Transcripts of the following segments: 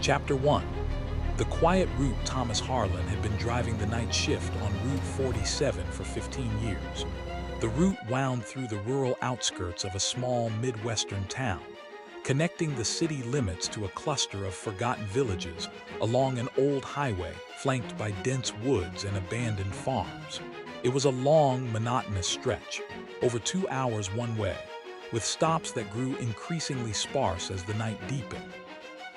Chapter 1. The quiet route. Thomas Harlan had been driving the night shift on Route 47 for 15 years. The route wound through the rural outskirts of a small Midwestern town, connecting the city limits to a cluster of forgotten villages along an old highway flanked by dense woods and abandoned farms. It was a long, monotonous stretch, over 2 hours one way, with stops that grew increasingly sparse as the night deepened.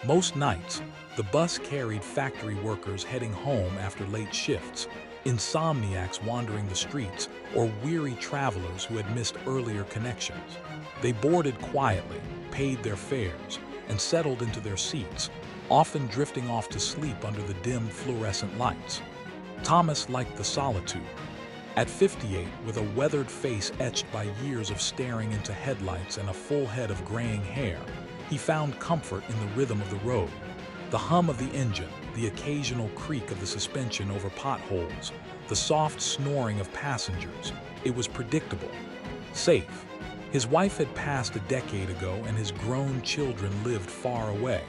Most nights, the bus carried factory workers heading home after late shifts, insomniacs wandering the streets, or weary travelers who had missed earlier connections. They boarded quietly, paid their fares, and settled into their seats, often drifting off to sleep under the dim fluorescent lights. Thomas liked the solitude. At 58, with a weathered face etched by years of staring into headlights and a full head of graying hair, he found comfort in the rhythm of the road. The hum of the engine, the occasional creak of the suspension over potholes, the soft snoring of passengers. It was predictable. Safe. His wife had passed a decade ago and his grown children lived far away.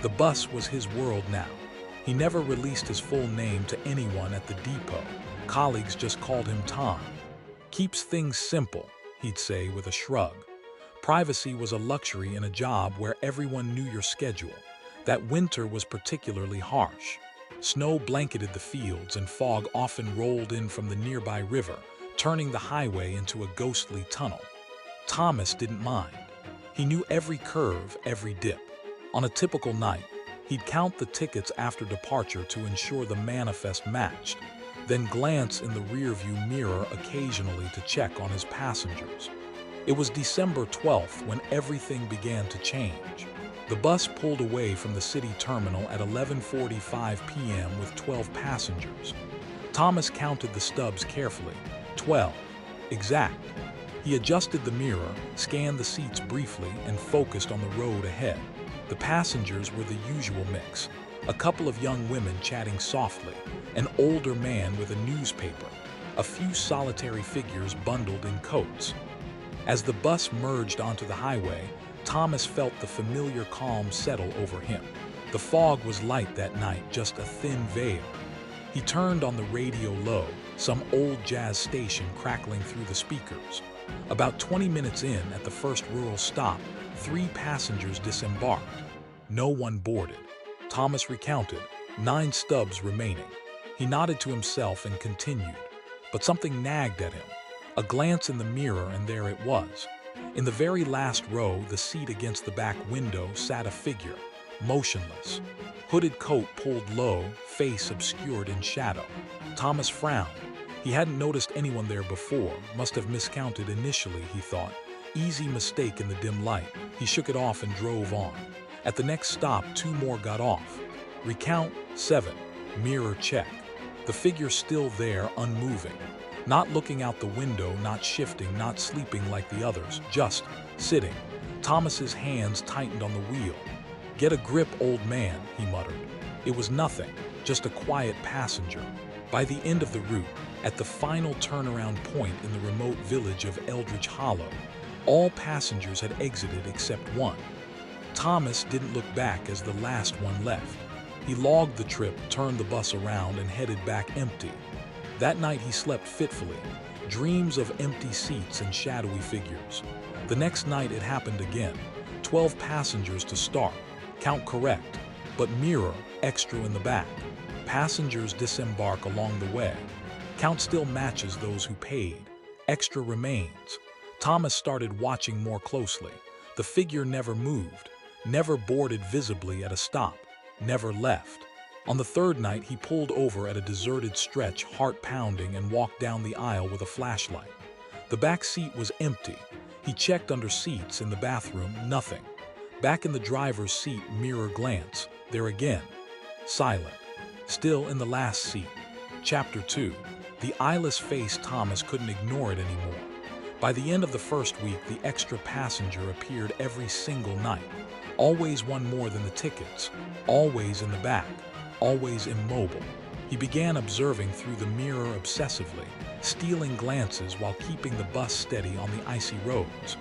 The bus was his world now. He never released his full name to anyone at the depot. Colleagues just called him Tom. "Keeps things simple," he'd say with a shrug. Privacy was a luxury in a job where everyone knew your schedule. That winter was particularly harsh. Snow blanketed the fields and fog often rolled in from the nearby river, turning the highway into a ghostly tunnel. Thomas didn't mind. He knew every curve, every dip. On a typical night, he'd count the tickets after departure to ensure the manifest matched, then glance in the rearview mirror occasionally to check on his passengers. It was December 12th when everything began to change. The bus pulled away from the city terminal at 11:45 p.m. with 12 passengers. Thomas counted the stubs carefully. 12. Exact. He adjusted the mirror, scanned the seats briefly, and focused on the road ahead. The passengers were the usual mix. A couple of young women chatting softly, an older man with a newspaper, a few solitary figures bundled in coats. As the bus merged onto the highway, Thomas felt the familiar calm settle over him. The fog was light that night, just a thin veil. He turned on the radio low, some old jazz station crackling through the speakers. About 20 minutes in, at the first rural stop, 3 passengers disembarked. No one boarded. Thomas recounted, 9 stubs remaining. He nodded to himself and continued, but something nagged at him. A glance in the mirror and there it was. In the very last row, the seat against the back window, sat a figure, motionless. Hooded coat pulled low, face obscured in shadow. Thomas frowned. He hadn't noticed anyone there before, must have miscounted initially, he thought. Easy mistake in the dim light. He shook it off and drove on. At the next stop, 2 more got off. Recount, 7. Mirror check. The figure still there, unmoving. Not looking out the window, not shifting, not sleeping like the others, just sitting. Thomas's hands tightened on the wheel. "Get a grip, old man," he muttered. It was nothing, just a quiet passenger. By the end of the route, at the final turnaround point in the remote village of Eldridge Hollow, all passengers had exited except one. Thomas didn't look back as the last one left. He logged the trip, turned the bus around, and headed back empty. That night he slept fitfully, dreams of empty seats and shadowy figures. The next night it happened again. 12 passengers to start, count correct, but mirror, extra in the back. Passengers disembark along the way. Count still matches those who paid. Extra remains. Thomas started watching more closely. The figure never moved, never boarded visibly at a stop, never left. On the third night, he pulled over at a deserted stretch, heart pounding, and walked down the aisle with a flashlight. The back seat was empty. He checked under seats, in the bathroom, nothing. Back in the driver's seat, mirror glance. There again. Silent. Still in the last seat. Chapter 2. The eyeless face. Thomas couldn't ignore it anymore. By the end of the first week, the extra passenger appeared every single night. Always one more than the tickets. Always in the back. Always immobile. He began observing through the mirror obsessively, stealing glances while keeping the bus steady on the icy roads.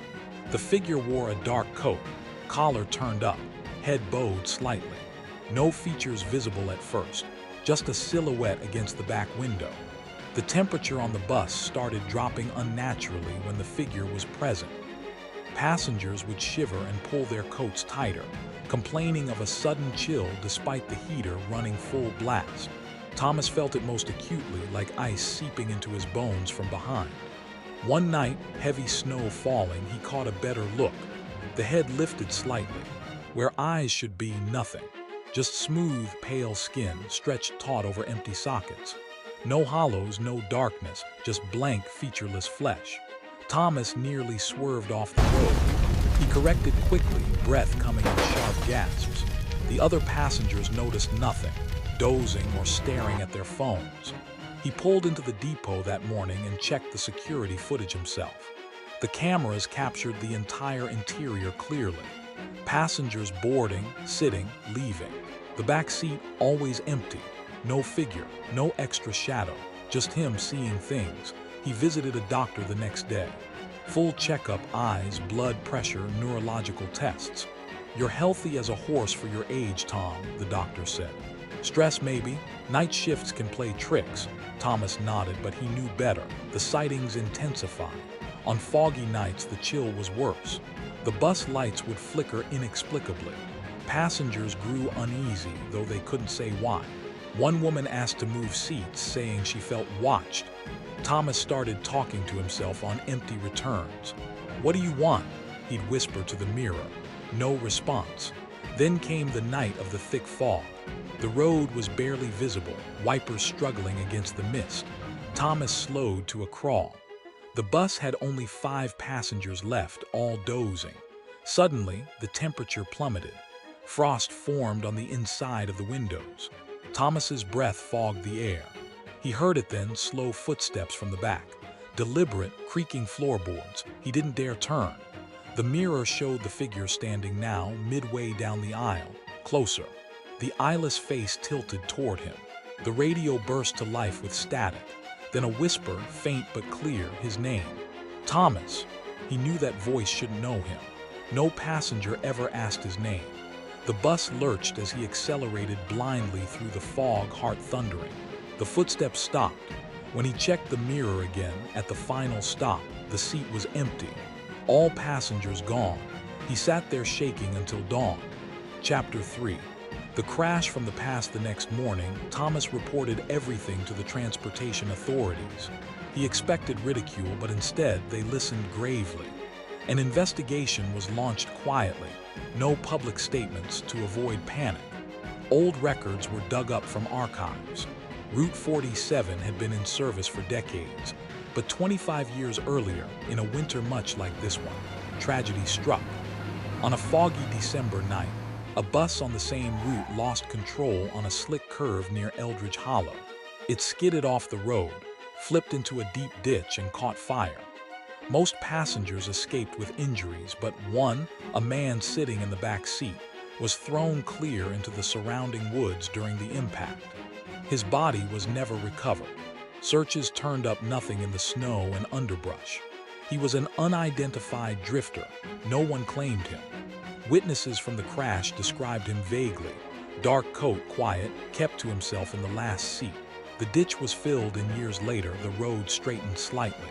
The figure wore a dark coat, collar turned up, head bowed slightly. No features visible at first, just a silhouette against the back window. The temperature on the bus started dropping unnaturally when the figure was present. Passengers would shiver and pull their coats tighter, complaining of a sudden chill despite the heater running full blast. Thomas felt it most acutely, like ice seeping into his bones from behind. One night, heavy snow falling, he caught a better look. The head lifted slightly, where eyes should be nothing. Just smooth, pale skin stretched taut over empty sockets. No hollows, no darkness, just blank, featureless flesh. Thomas nearly swerved off the road. He corrected quickly, breath coming in sharp gasps. The other passengers noticed nothing, dozing or staring at their phones. He pulled into the depot that morning and checked the security footage himself. The cameras captured the entire interior clearly. Passengers boarding, sitting, leaving. The back seat always empty. No figure, no extra shadow, just him seeing things. He visited a doctor the next day. Full checkup, eyes, blood pressure, neurological tests. "You're healthy as a horse for your age, Tom," the doctor said. "Stress maybe. Night shifts can play tricks." Thomas nodded, but he knew better. The sightings intensified. On foggy nights, the chill was worse. The bus lights would flicker inexplicably. Passengers grew uneasy, though they couldn't say why. One woman asked to move seats, saying she felt watched. Thomas started talking to himself on empty returns. "What do you want?" he'd whisper to the mirror. No response. Then came the night of the thick fog. The road was barely visible, wipers struggling against the mist. Thomas slowed to a crawl. The bus had only 5 passengers left, all dozing. Suddenly, the temperature plummeted. Frost formed on the inside of the windows. Thomas's breath fogged the air. He heard it then, slow footsteps from the back. Deliberate, creaking floorboards. He didn't dare turn. The mirror showed the figure standing now, midway down the aisle, closer. The eyeless face tilted toward him. The radio burst to life with static. Then a whisper, faint but clear, his name. Thomas. He knew that voice shouldn't know him. No passenger ever asked his name. The bus lurched as he accelerated blindly through the fog, heart thundering. The footsteps stopped. When he checked the mirror again, at the final stop, the seat was empty. All passengers gone. He sat there shaking until dawn. Chapter 3. The crash from the past. The next morning, Thomas reported everything to the transportation authorities. He expected ridicule, but instead they listened gravely. An investigation was launched quietly. No public statements to avoid panic. Old records were dug up from archives. Route 47 had been in service for decades, but 25 years earlier, in a winter much like this one, tragedy struck. On a foggy December night, a bus on the same route lost control on a slick curve near Eldridge Hollow. It skidded off the road, flipped into a deep ditch, and caught fire. Most passengers escaped with injuries, but one, a man sitting in the back seat, was thrown clear into the surrounding woods during the impact. His body was never recovered. Searches turned up nothing in the snow and underbrush. He was an unidentified drifter. No one claimed him. Witnesses from the crash described him vaguely. Dark coat, quiet, kept to himself in the last seat. The ditch was filled, and years later, the road straightened slightly.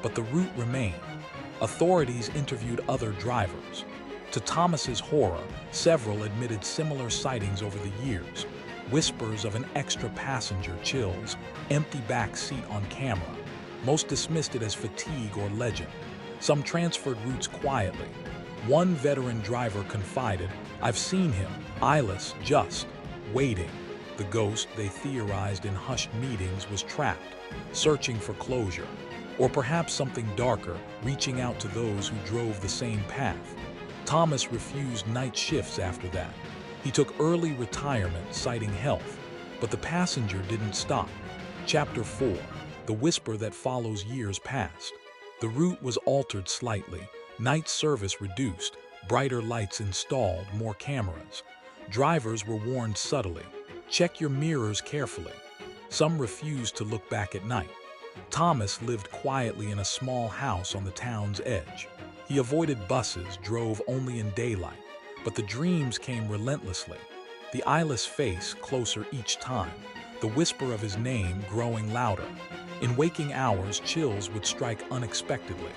But the route remained. Authorities interviewed other drivers. To Thomas's horror, several admitted similar sightings over the years. Whispers of an extra passenger, chills, empty back seat on camera. Most dismissed it as fatigue or legend. Some transferred routes quietly. One veteran driver confided, "I've seen him, eyeless, just waiting." The ghost, they theorized in hushed meetings, was trapped, searching for closure. Or perhaps something darker, reaching out to those who drove the same path. Thomas refused night shifts after that. He took early retirement, citing health. But the passenger didn't stop. Chapter 4. The whisper that follows years past. The route was altered slightly. Night service reduced. Brighter lights installed, more cameras. Drivers were warned subtly. Check your mirrors carefully. Some refused to look back at night. Thomas lived quietly in a small house on the town's edge. He avoided buses, drove only in daylight. But the dreams came relentlessly. The eyeless face closer each time, the whisper of his name growing louder. In waking hours, chills would strike unexpectedly.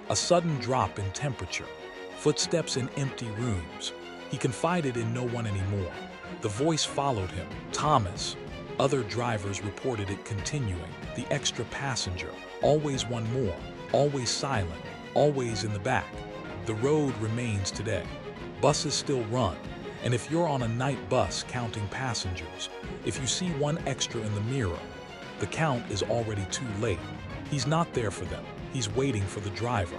A sudden drop in temperature, footsteps in empty rooms. He confided in no one anymore. The voice followed him, Thomas. Other drivers reported it continuing, the extra passenger, always one more, always silent, always in the back. The road remains today. Buses still run, and if you're on a night bus counting passengers, if you see one extra in the mirror, the count is already too late. He's not there for them. He's waiting for the driver.